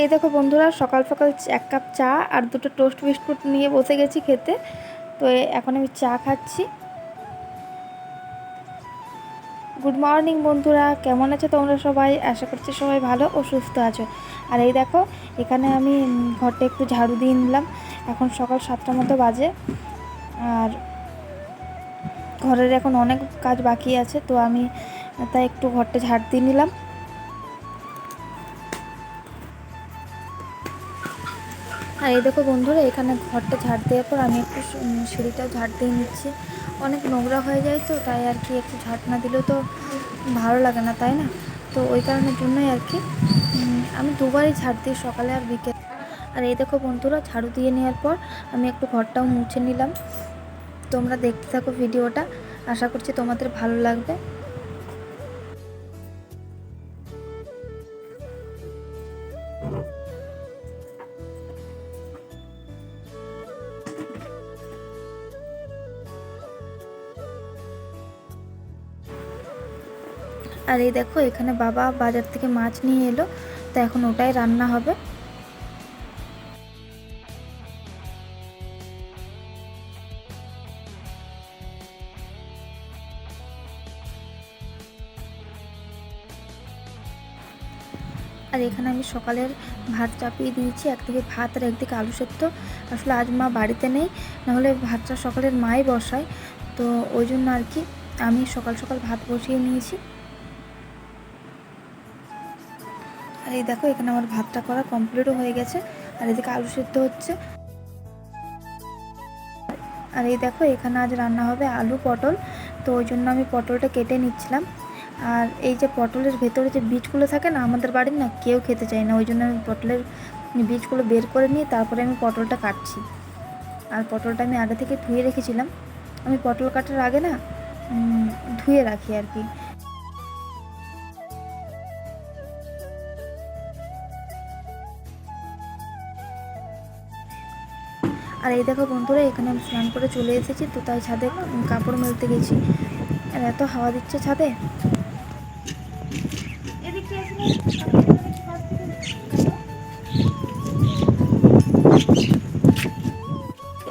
এই দেখো বন্ধুরা, সকাল সকাল এক কাপ চা আর দুটো টোস্ট বিস্কুট নিয়ে বসে গেছি খেতে। তো এখন আমি চা খাচ্ছি। গুড মর্নিং বন্ধুরা, কেমন আছো তোমরা সবাই? আশা করছি সবাই ভালো ও সুস্থ আছো। আর এই দেখো, এখানে আমি ঘরটা একটু ঝাড়ু দিয়ে নিলাম। এখন সকাল 7টার মতো বাজে, আর ঘরের এখন অনেক কাজ বাকি আছে, তো আমি তাই একটু ঘরটা ঝাড় দিয়ে নিলাম। আর এই দেখো বন্ধুরা, এখানে ঘরটা ঝাড় দেওয়ার পর আমি একটু সিঁড়িটাও ঝাড় দিয়ে নিচ্ছি। অনেক নোংরা হয়ে যায়, তো তাই আর কি একটু ঝাড় না দিলেও তো ভালো লাগে না, তাই না? তো ওই কারণের জন্যই আর কি আমি দুবারই ঝাড় দিই, সকালে আর বিকেল। আর এই দেখো বন্ধুরা, ঝাড়ু দিয়ে নেওয়ার পর আমি একটু ঘরটাও মুছে নিলাম। তোমরা দেখতে থাকো ভিডিওটা, আশা করছি তোমাদের ভালো লাগবে। আর এই দেখো, এখানে বাবা বাজার থেকে মাছ নিয়ে এলো, তো এখন ওটাই রান্না হবে। আর এখানে আমি সকালের ভাত চাপিয়ে দিয়েছি, একদিকে ভাত আর একদিকে আলু সেদ্ধ। আসলে আজ মা বাড়িতে নেই, নাহলে ভাতটা সকালের মাই বসায়, তো ওই জন্য আর কি আমি সকাল সকাল ভাত বসিয়ে নিয়েছি। আর এই দেখো, এখানে আমার ভাতটা করা কমপ্লিটও হয়ে গেছে, আর এদিকে আলু সেদ্ধ হচ্ছে। আর এই দেখো, এখানে আজ রান্না হবে আলু পটল, তো ওই জন্য আমি পটলটা কেটে নিচ্ছিলাম। আর এই যে পটলের ভেতরে যে বীজগুলো থাকে না, আমাদের বাড়ির না কেউ খেতে চায় না, ওই জন্য আমি পটলের বীজগুলো বের করে নিয়ে তারপরে আমি পটলটা কাটছি। আর পটলটা আমি আগে থেকে ধুয়ে রেখেছিলাম। আমি পটল কাটার আগে না ধুয়ে রাখি আর কি। আর এই দেখো বন্ধুরা, এখানে আমি স্নান করে চলে এসেছি, তো তাই ছাদে কাপড় মেলতে গেছি। আর এত হাওয়া দিচ্ছে ছাদে।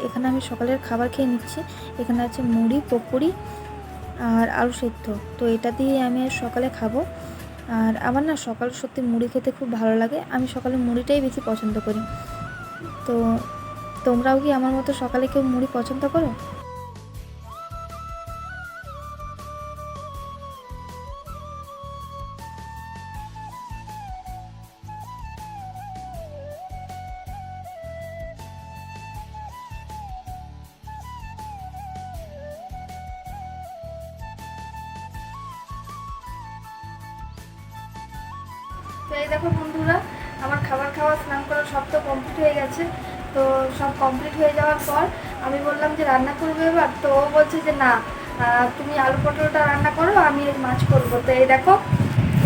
এখানে আমি সকালের খাবার খেয়ে নিচ্ছি। এখানে আছে মুড়ি, পকোড়ি আর আলু সেদ্ধ, তো এটা দিয়ে আমি সকালে খাবো। আর আমার না সকাল সত্যি মুড়ি খেতে খুব ভালো লাগে, আমি সকালে মুড়িটাই বেশি পছন্দ করি। তো তোমরাও কি আমার মতো সকালে কেউ মুড়ি পছন্দ করো? তো এই দেখো বন্ধুরা, আমার খাবার খাওয়া, স্নান করা সব তো কমপ্লিট হয়ে গেছে। তো সব কমপ্লিট হয়ে যাওয়ার পর আমি বললাম যে রান্না করবো এবার, তো ও বলছে যে না, তুমি আলু পটলটা রান্না করো, আমি মাছ করবো। তো এই দেখো,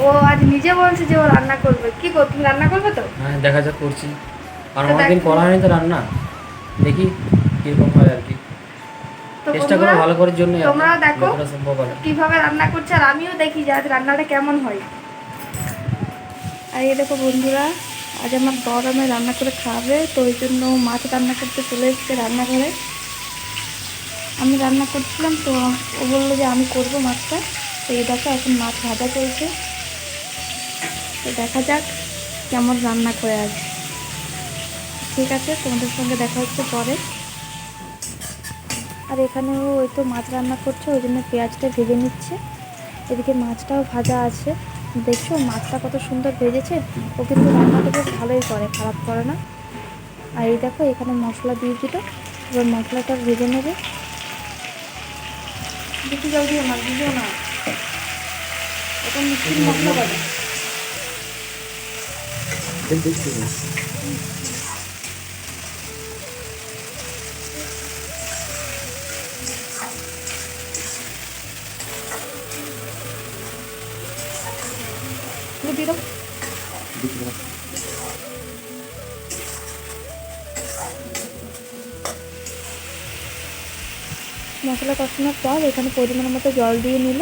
ও আজ নিজে বলছে যে ও রান্না করবে। কি গো, তুমি রান্না করবে? তো হ্যাঁ, দেখা যাক, করছি। আর অনেকদিন করা হয়নি তো রান্না, দেখি কিরকম হয় আর কি। তো চেষ্টা করো ভালো করার জন্য, তোমরা দেখো যতটা সম্ভব আর কি। কিভাবে রান্না করছে, আর আমিও দেখি যে আজ রান্নাটা কেমন হয়। আর এই দেখো বন্ধুরা, আজ আমার বর আমায় রান্না করে খাবে, তো ওই জন্য মাছ রান্না করতে চলে এসেছে রান্নাঘরে। আমি রান্না করছিলাম, তো ও বললো যে আমি করবো মাছটা। তো এই দেখো, এখন মাছ ভাজা চলছে, তো দেখা যাক কেমন রান্না করে আজ। ঠিক আছে, তোমাদের সঙ্গে দেখা হচ্ছে পরে। আর এখানেও ওই তো মাছ রান্না করছে, ওই জন্য পেঁয়াজটা ভেজে নিচ্ছে। এদিকে মাছটাও ভাজা আছে, দেখছো মাছটা কত সুন্দর ভেজেছে। ও কিন্তু রান্নাটা বেশ ভালোই করে, খারাপ করে না। আর এই দেখো, এখানে মশলা দিয়ে দিল, এবার মশলাটা ভেজে নেবে। বেশি জল দিও না, দিও না, এটা মিষ্টির মশলা বলে। তুমি দিয়ে দাও। মশলা কষানোর পর এখানে পরিমাণ মতো জল দিয়ে নিল।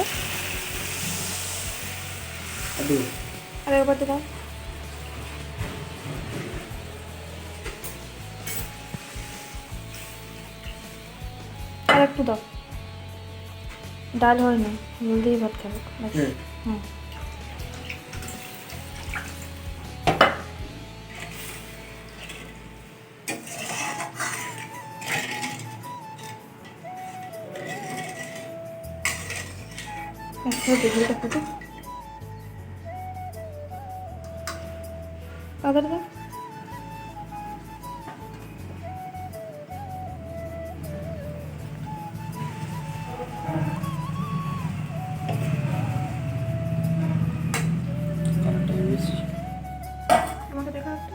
আর একবার দাও। একটু দাও, ডাল হয় না, ঝোল দিয়ে ভাত খাবো। হুম ঝোলটা ফুটু তাড়াতাড়ি দাও। কালারটা বেশি। আমাকে দেখা একটু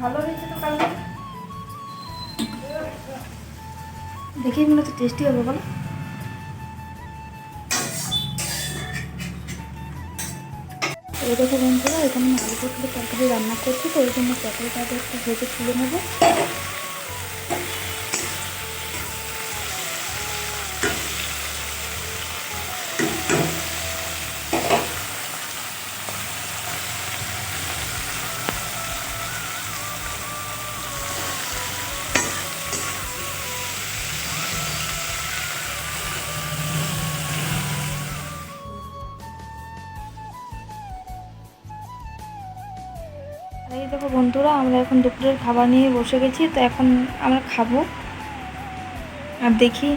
ভালো হয়েছে তো কালকে, দেখি মনে হচ্ছে টেস্টি হবে বলো। এই দেখো বন্ধুরা, এখানে আমি আলু পটলের তরকারি রান্না করছি, তো ওই জন্য পটলটা একটু ভেজে তুলে নেবো। আর এই দেখো বন্ধুরা, আমরা এখন দুপুরের খাবার নিয়ে বসে গেছি, তো এখন আমরা খাবো আর দেখি।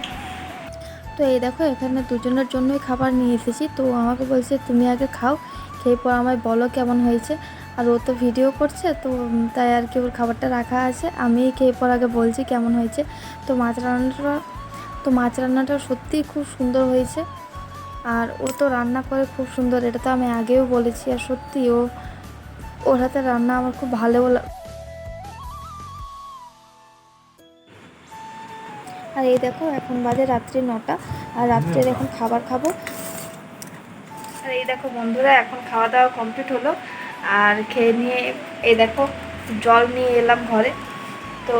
তো এই দেখো, এখানে দুজনের জন্যই খাবার নিয়ে এসেছি, তো আমাকে বলছে তুমি আগে খাও, খেয়ে পর আমায় বলো কেমন হয়েছে। আর ও তো ভিডিও করছে, তো তাই আর কি ওর খাবারটা রাখা আছে, আমি খেয়ে পর আগে বলছি কেমন হয়েছে। মাছ রান্নাটা সত্যিই খুব সুন্দর হয়েছে, আর ও তো রান্না করে খুব সুন্দর, এটা তো আমি আগেও বলেছি। আর সত্যি ওর হাতে রান্না আমার খুব ভালো। আর এই দেখো, এখন বাজে রাত্রি 9টা, আর রাত্রের এখন খাবার খাবো। আর এই দেখো বন্ধুরা, এখন খাওয়া দাওয়া কমপ্লিট হলো, আর খেয়ে নিয়ে এই দেখো জল নিয়ে এলাম ঘরে। তো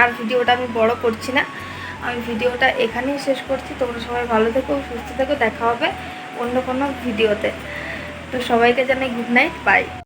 আর ভিডিওটা আমি বড় করছি না, আমি ভিডিওটা এখানেই শেষ করছি। তোমরা সবাই ভালো থেকো, সুস্থ থেকো, দেখা হবে অন্য কোনো ভিডিওতে। তো সবাইকে জানাই গুড নাইট, বাই।